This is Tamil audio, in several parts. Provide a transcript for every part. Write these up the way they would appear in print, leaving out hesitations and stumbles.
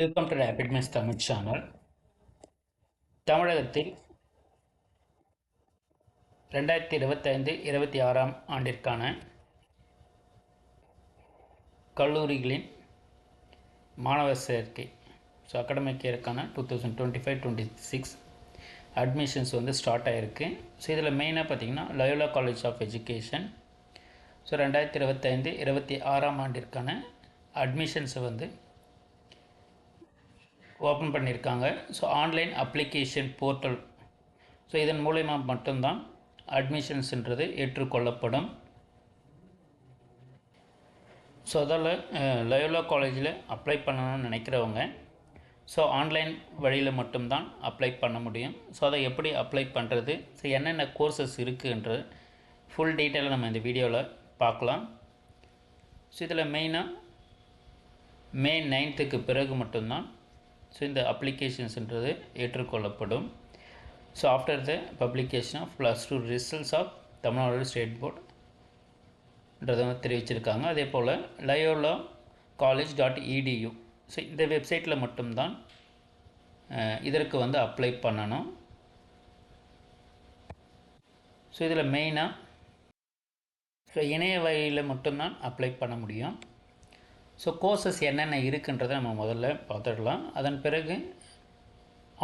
Welcome to rapid miss Tamil channel. தமிழகத்தில் 2025-26 ஆண்டிற்கான கல்லூரிகளின் மாணவர் சேர்க்கை, ஸோ அகாடமிக் இயருக்கான 2025-26 அட்மிஷன்ஸ் ஸ்டார்ட் ஆகிருக்கு. ஸோ இதில் மெயினாக பார்த்திங்கன்னா Loyola college of education so 2025-26 ஆண்டிற்கான அட்மிஷன்ஸை ஓப்பன் பண்ணியிருக்காங்க. So online application portal, so இதன் மூலயமா மட்டும்தான் அட்மிஷன்ஸுன்றது ஏற்றுக்கொள்ளப்படும். ஸோ அதால் லயோலா காலேஜில் அப்ளை பண்ணணும்னு நினைக்கிறவங்க ஸோ ஆன்லைன் வழியில் மட்டும்தான் அப்ளை பண்ண முடியும். ஸோ அதை எப்படி அப்ளை பண்ணுறது, ஸோ என்னென்ன கோர்சஸ் இருக்குன்ற ஃபுல் டீட்டெயிலை நம்ம இந்த வீடியோவில் பார்க்கலாம். ஸோ இதில் மெயினாக May 9th பிறகு மட்டும்தான் ஸோ இந்த அப்ளிகேஷன்ஸ்ன்றது ஏற்றுக்கொள்ளப்படும். So after the publication of +2 results of Tamil Nadu state போர்டுன்றதை தெரிவிச்சிருக்காங்க. அதே போல் லயோலா college.edu ஸோ இந்த வெப்சைட்டில் மட்டும்தான் இதற்கு அப்ளை பண்ணணும். ஸோ இதில் மெயினாக ஸோ இணைய வழியில் மட்டும்தான் அப்ளை பண்ண முடியும். ஸோ கோர்சஸ் என்னென்ன இருக்குன்றதை நம்ம முதல்ல பார்த்துடலாம். அதன் பிறகு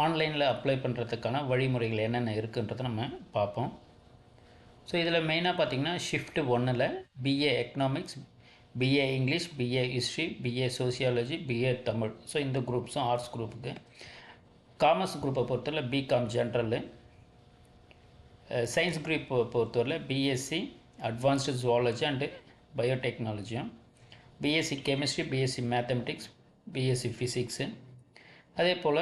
ஆன்லைனில் அப்ளை பண்ணுறதுக்கான வழிமுறைகள் என்னென்ன இருக்குன்றதை நம்ம பார்ப்போம். ஸோ இதில் மெயினாக பார்த்திங்கன்னா ஷிஃப்ட் 1ல் BA economics, BA English, BA history, BA sociology, BA Tamil, so இந்த குரூப்ஸும் ஆர்ட்ஸ் குரூப்புக்கு. காமர்ஸ் குரூப்பை பொறுத்தவரை BCom ஜென்ரலு, சயின்ஸ் குரூப் பொறுத்தவரை BSc அட்வான்ஸ்டு ஜுவாலஜி அண்டு பயோடெக்னாலஜியும், BSc chemistry, BSc mathematics, BSc physics, அதே போல்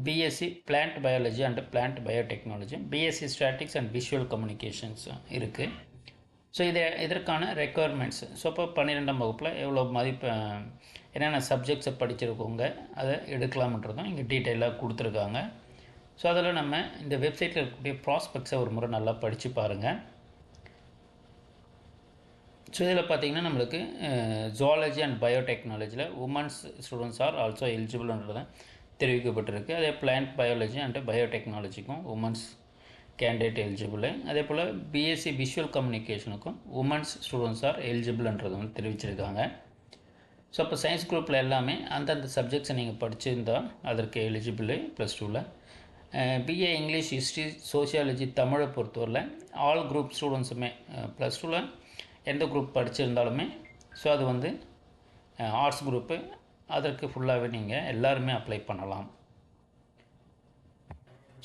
BSc plant biology and plant biotechnology, BSc statics and visual communications இருக்குது. ஸோ இதற்கான ரெக்குவயர்மெண்ட்ஸ், ஸோ இப்போ 12ஆம் வகுப்பில் எவ்வளோ மதிப்பு, என்னென்ன சப்ஜெக்ட்ஸை படிச்சிருக்கோங்க அதை எடுக்கலாம்ன்றதும் இங்கே டீட்டெயிலாக கொடுத்துருக்காங்க. ஸோ அதில் நம்ம இந்த வெப்சைட்டில் இருக்கக்கூடிய ப்ராஸ்பெக்ட்ஸை ஒரு முறை நல்லா படித்து பாருங்கள். ஸோ இதில் பார்த்திங்கன்னா நம்மளுக்கு ஜுவாலஜி அண்ட் பயோடெக்னாலஜியில் உமன்ஸ் ஸ்டூடெண்ட்ஸ் ஆர் ஆல்சோ எலிஜிபிள்ன்றதை தெரிவிக்கப்பட்டிருக்கு. அதே பிளான்ட் பயாலஜி அண்ட் பயோடெக்னாலஜிக்கும் உமன்ஸ் கேண்டிடேட் எலிஜிபிள். அதே போல் BSc விஷுவல் கம்யூனிகேஷனுக்கும் உமன்ஸ் ஸ்டூடெண்ட்ஸ் ஆர் எலிஜிபிள்ன்றது தெரிவிச்சிருக்காங்க. ஸோ அப்போ சயின்ஸ் குரூப்பில் எல்லாமே அந்தந்த சப்ஜெக்ட்ஸை நீங்கள் படிச்சிருந்தால் அதற்கு எலிஜிபிள். +2ல் BA இங்கிலீஷ், ஹிஸ்ட்ரி, சோசியாலஜி, தமிழை பொறுத்தவரையில் ஆல் குரூப் ஸ்டூடெண்ட்ஸுமே +2ல் எந்த குரூப் படிச்சிருந்தாலுமே ஸோ அது ஆர்ட்ஸ் குரூப்பு, அதற்கு ஃபுல்லாகவே நீங்கள் எல்லாருமே அப்ளை பண்ணலாம்.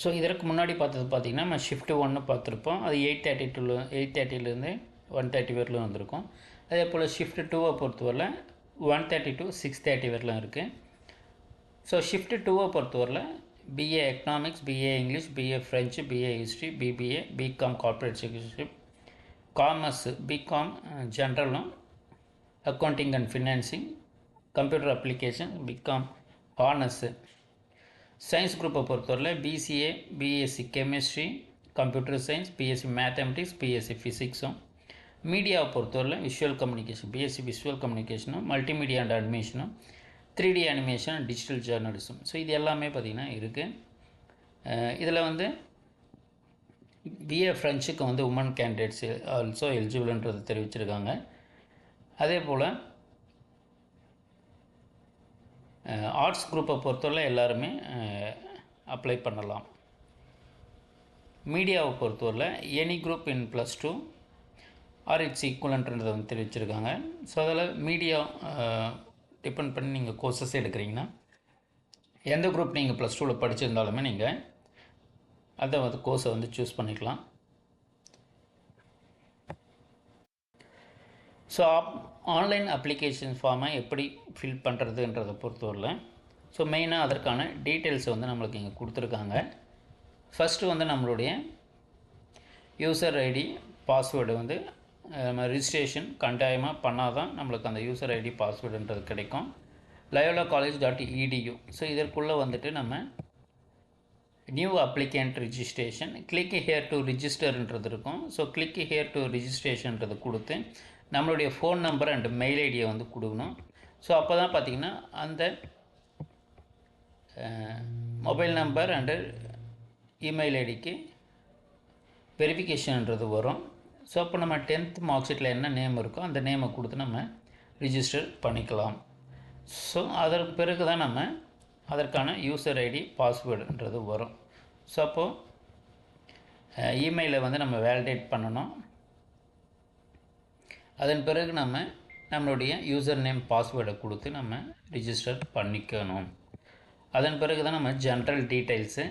ஸோ இதற்கு முன்னாடி பார்த்தது பார்த்திங்கன்னா நம்ம ஷிஃப்ட் 1 பார்த்துருப்போம். அது 8:30 1:30 வரலும் வந்திருக்கும். அதே போல் ஷிஃப்ட் 2 பொறுத்தவரையில் 1:30 to 6:30 வரலும் இருக்குது. ஸோ ஷிஃப்ட் 2 பொறுத்தவரையில் BA economics, BA English, BA French, BA history, BBA, BCom corporate security, commerce BCom ஜென்ரலும், accounting and financing, computer application BCom honours. Science குரூப்பை பொறுத்தவரையில் BCA, BSc chemistry, computer science, BSc mathematics, BSc ஃபிசிக்ஸும். மீடியாவை பொறுத்தவரையில் விஷுவல் கம்யூனிகேஷன், BSc விஷுவல் கம்யூனிகேஷனும், மல்டிமீடியா அண்ட் அனிமேஷனும், 3D animation, digital journalism. So இது எல்லாமே பார்த்திங்கன்னா இருக்குது. இதில் BA ஃப்ரெஞ்சுக்கு உமன் கேண்டிடேட்ஸ் ஆல்சோ எலிஜிபிள்ன்றது தெரிவிச்சிருக்காங்க. அதே போல் ஆர்ட்ஸ் குரூப்பை பொறுத்தவரை எல்லாருமே அப்ளை பண்ணலாம். மீடியாவை பொறுத்தவரை any group in +2 or it's ஈக்குவலன்றதை தெரிவிச்சிருக்காங்க. ஸோ அதில் மீடியா டிபெண்ட் பண்ணி நீங்கள் கோர்சஸ் எடுக்கிறீங்கன்னா எந்த குரூப் நீங்கள் +2ல் படிச்சிருந்தாலுமே நீங்கள் அதை கோர்ஸை சூஸ் பண்ணிக்கலாம். ஸோ ஆன்லைன் அப்ளிகேஷன் ஃபார்மை எப்படி ஃபில் பண்ணுறதுன்றதை பொறுத்தவரையில் ஸோ மெயினாக அதற்கான டீட்டெயில்ஸ் நம்மளுக்கு இங்கே கொடுத்துருக்காங்க. ஃபஸ்ட்டு நம்மளுடைய யூசர் ஐடி, பாஸ்வேர்டு நம்ம ரிஜிஸ்ட்ரேஷன் கட்டாயமாக பண்ணால் தான் நம்மளுக்கு அந்த யூசர் ஐடி பாஸ்வேர்டுன்றது கிடைக்கும். லயோலா college.edu ஸோ இதற்குள்ளே நம்ம new applicant registration, click here to ரிஜிஸ்டர்ன்றது இருக்கும். ஸோ கிளிக் ஹியர் டு ரிஜிஸ்ட்ரேஷன்றது கொடுத்து நம்மளுடைய ஃபோன் நம்பர் அண்ட் மெயில் ஐடியை கொடுக்கணும். ஸோ அப்போ தான் பார்த்திங்கன்னா அந்த மொபைல் நம்பர் அண்டு இமெயில் ஐடிக்கு வெரிஃபிகேஷன்ன்றது வரும். ஸோ அப்போ நம்ம 10th மார்க் ஷீட்டில் என்ன நேம் இருக்கோ அந்த நேமை கொடுத்து நம்ம ரிஜிஸ்டர் பண்ணிக்கலாம். ஸோ அதற்கு பிறகு தான் நம்ம அதற்கான யூசர் ஐடி பாஸ்வேர்டுன்றது வரும். ஸோ அப்போது இமெயிலை வந்து நம்ம வேலிடேட் பண்ணணும். அதன் பிறகு நம்மளுடைய யூசர் நேம் பாஸ்வேர்டை கொடுத்து நம்ம ரிஜிஸ்டர் பண்ணிக்கணும். அதன் பிறகு தான் நம்ம ஜென்ரல் டீட்டெயில்ஸு,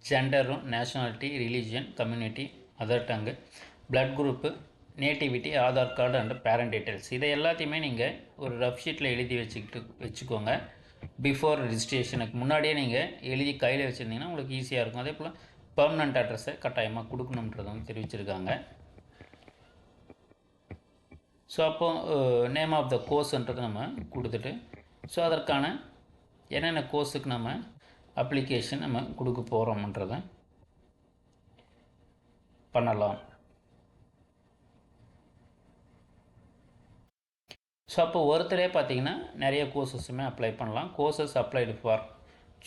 ஜெண்டரும், nationality, religion, community, other tongue, blood group, nativity, Aadhaar card and parent details இதை எல்லாத்தையுமே நீங்கள் ஒரு ரஃப் ஷீட்டில் எழுதி வச்சுக்கோங்க. பிஃபோர் ரிஜிஸ்ட்ரேஷனுக்கு முன்னாடியே நீங்கள் எழுதி கையில் வச்சுருந்தீங்கன்னா உங்களுக்கு ஈஸியாக இருக்கும். அதே போல் பெர்மனண்ட் அட்ரஸை கட்டாயமாக கொடுக்கணுன்றதை வந்து தெரிவிச்சிருக்காங்க. ஸோ அப்போது நேம் ஆஃப் த கோர்ஸ்ன்றது நம்ம கொடுத்துட்டு, ஸோ அதற்கான என்னென்ன கோர்ஸுக்கு நம்ம அப்ளிகேஷன் நம்ம கொடுக்க போகிறோம்ன்றதை பண்ணலாம். ஸோ அப்போ ஒருத்தரே பார்த்திங்கன்னா நிறைய கோர்சஸுமே அப்ளை பண்ணலாம். Courses applied for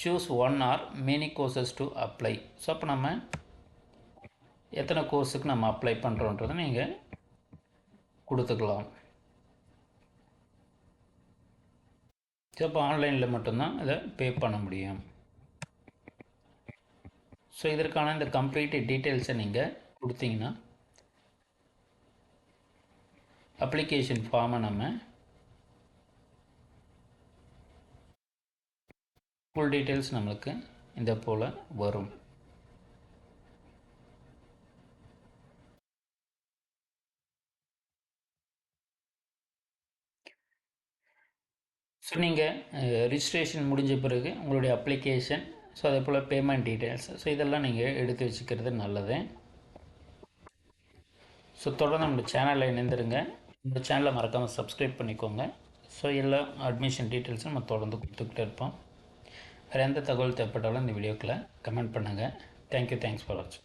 choose 1 are many courses to apply. So அப்போ நம்ம எத்தனை கோர்ஸுக்கு நம்ம அப்ளை பண்ணுறோன்றதை நீங்கள் கொடுத்துக்கலாம். ஸோ அப்போ ஆன்லைனில் மட்டும்தான் இதை பே பண்ண முடியும். ஸோ இதற்கான இந்த கம்ப்ளீட் டீட்டெயில்ஸை நீங்கள் கொடுத்தீங்கன்னா அப்ளிகேஷன் ஃபார்மை நம்ம ஃபுல் டீட்டெயில்ஸ் நம்மளுக்கு இந்த போல் வரும். ஸோ நீங்கள் ரிஜிஸ்ட்ரேஷன் முடிஞ்ச பிறகு உங்களுடைய அப்ளிகேஷன், ஸோ அதே போல் பேமெண்ட் டீட்டெயில்ஸ், ஸோ இதெல்லாம் நீங்கள் எடுத்து வச்சுக்கிறது நல்லது. ஸோ தொடர்ந்து நம்ம சேனலில் இணைந்துருங்க. இந்த சேனலை மறக்காமல் சப்ஸ்கிரைப் பண்ணிக்கோங்க. ஸோ எல்லா அட்மிஷன் டீட்டெயில்ஸும் நம்ம தொடர்ந்து கொடுத்துக்கிட்டே இருப்போம். வேறு எந்த தகவல் தேவைப்பட்டாலும் இந்த வீடியோக்குள்ளே கமெண்ட் பண்ணுங்கள். தேங்க்யூ, தேங்க்ஸ் ஃபார் வாட்சிங்.